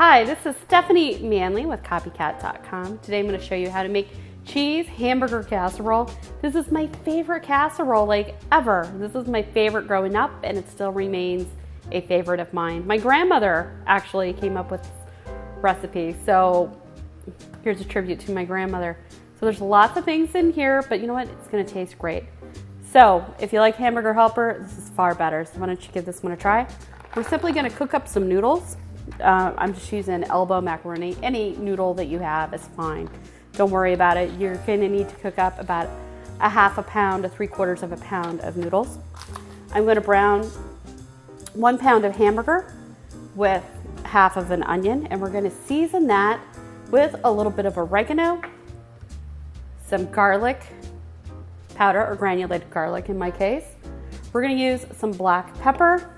Hi, this is Stephanie Manley with Copycat.com. Today I'm going to show you how to make cheese hamburger casserole. This is my favorite casserole like ever. This is my favorite growing up and it still remains a favorite of mine. My grandmother actually came up with this recipe, so here's a tribute to my grandmother. So there's lots of things in here, but you know what? It's going to taste great. So if you like Hamburger Helper, this is far better. So why don't you give this one a try? We're simply going to cook up some noodles. I'm just using elbow macaroni. Any noodle that you have is fine. Don't worry about it. You're going to need to cook up about a half a pound to 3/4 of a pound of noodles. I'm going to brown 1 pound of hamburger with half of an onion, and we're going to season that with a little bit of oregano, some garlic powder or granulated garlic in my case. We're going to use some black pepper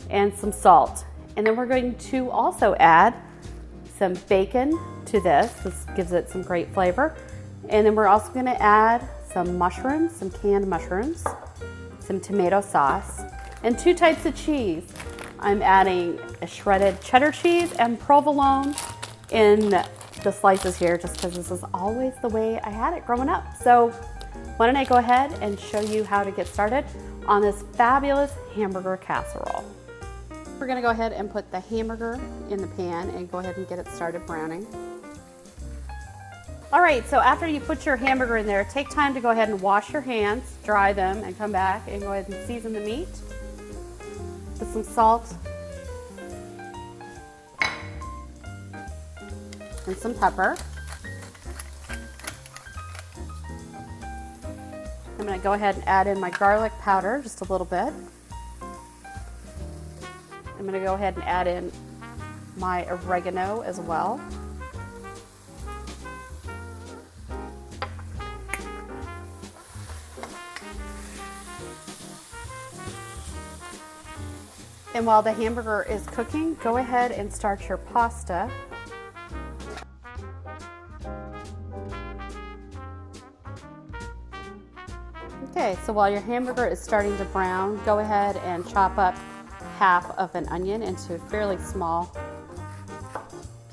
and some salt. And then we're going to also add some bacon to this. This gives it some great flavor. And then we're also going to add some mushrooms, some canned mushrooms, some tomato sauce, and 2 types of cheese. I'm adding a shredded cheddar cheese and provolone in the slices here just because this is always the way I had it growing up. So why don't I go ahead and show you how to get started on this fabulous hamburger casserole. We're going to go ahead and put the hamburger in the pan and go ahead and get it started browning. All right, so after you put your hamburger in there, take time to go ahead and wash your hands, dry them, and come back and go ahead and season the meat with some salt and some pepper. I'm going to go ahead and add in my garlic powder, just a little bit. I'm going to go ahead and add in my oregano as well. And while the hamburger is cooking, go ahead and start your pasta. Okay, so while your hamburger is starting to brown, go ahead and chop up half of an onion into fairly small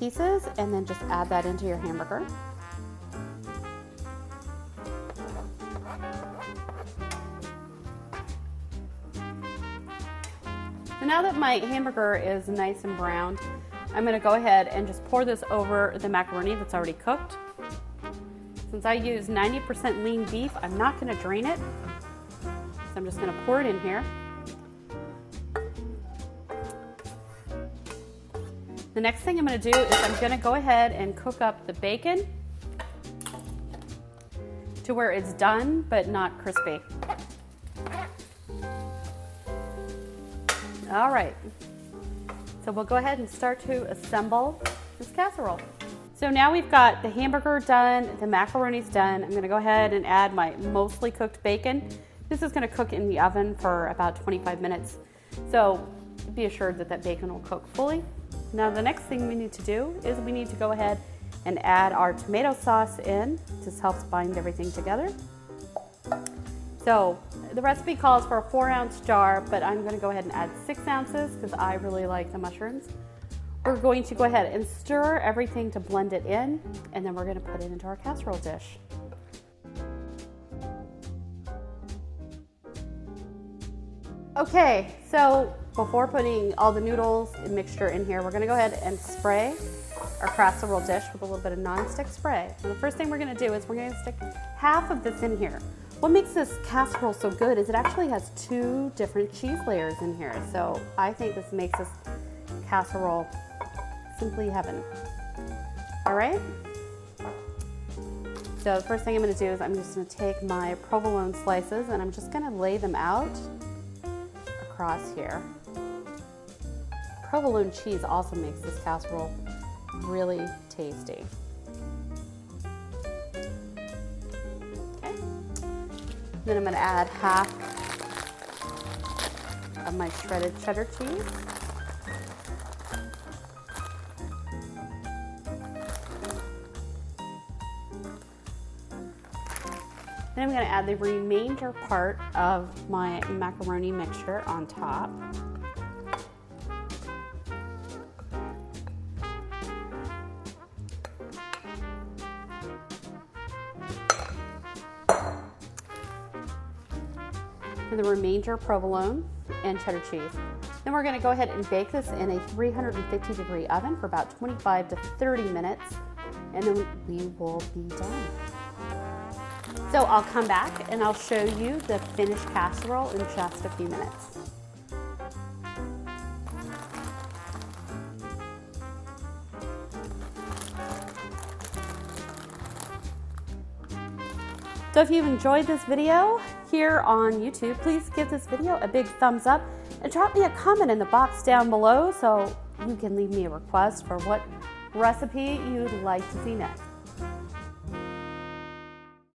pieces and then just add that into your hamburger. So now that my hamburger is nice and browned, I'm going to go ahead and just pour this over the macaroni that's already cooked. Since I use 90% lean beef, I'm not going to drain it. So I'm just going to pour it in here. The next thing I'm going to do is I'm going to go ahead and cook up the bacon to where it's done but not crispy. All right, so we'll go ahead and start to assemble this casserole. So now we've got the hamburger done, the macaroni's done. I'm going to go ahead and add my mostly cooked bacon. This is going to cook in the oven for about 25 minutes. So be assured that that bacon will cook fully. Now the next thing we need to do is we need to go ahead and add our tomato sauce in. This helps bind everything together. So the recipe calls for a 4-ounce jar, but I'm going to go ahead and add 6 ounces because I really like the mushrooms. We're going to go ahead and stir everything to blend it in, and then we're going to put it into our casserole dish. Okay, so before putting all the noodles and mixture in here, we're going to go ahead and spray our casserole dish with a little bit of non-stick spray. And the first thing we're going to do is we're going to stick half of this in here. What makes this casserole so good is it actually has 2 different cheese layers in here. So I think this makes this casserole simply heaven. All right? So the first thing I'm going to do is I'm just going to take my provolone slices and I'm just going to lay them out across here. Provolone cheese also makes this casserole really tasty. Okay. Then I'm going to add half of my shredded cheddar cheese. Then I'm going to add the remainder part of my macaroni mixture on top. and the remainder provolone and cheddar cheese. Then we're going to go ahead and bake this in a 350-degree oven for about 25 to 30 minutes, and then we will be done. So I'll come back and I'll show you the finished casserole in just a few minutes. So if you've enjoyed this video here on YouTube, please give this video a big thumbs up and drop me a comment in the box down below so you can leave me a request for what recipe you'd like to see next.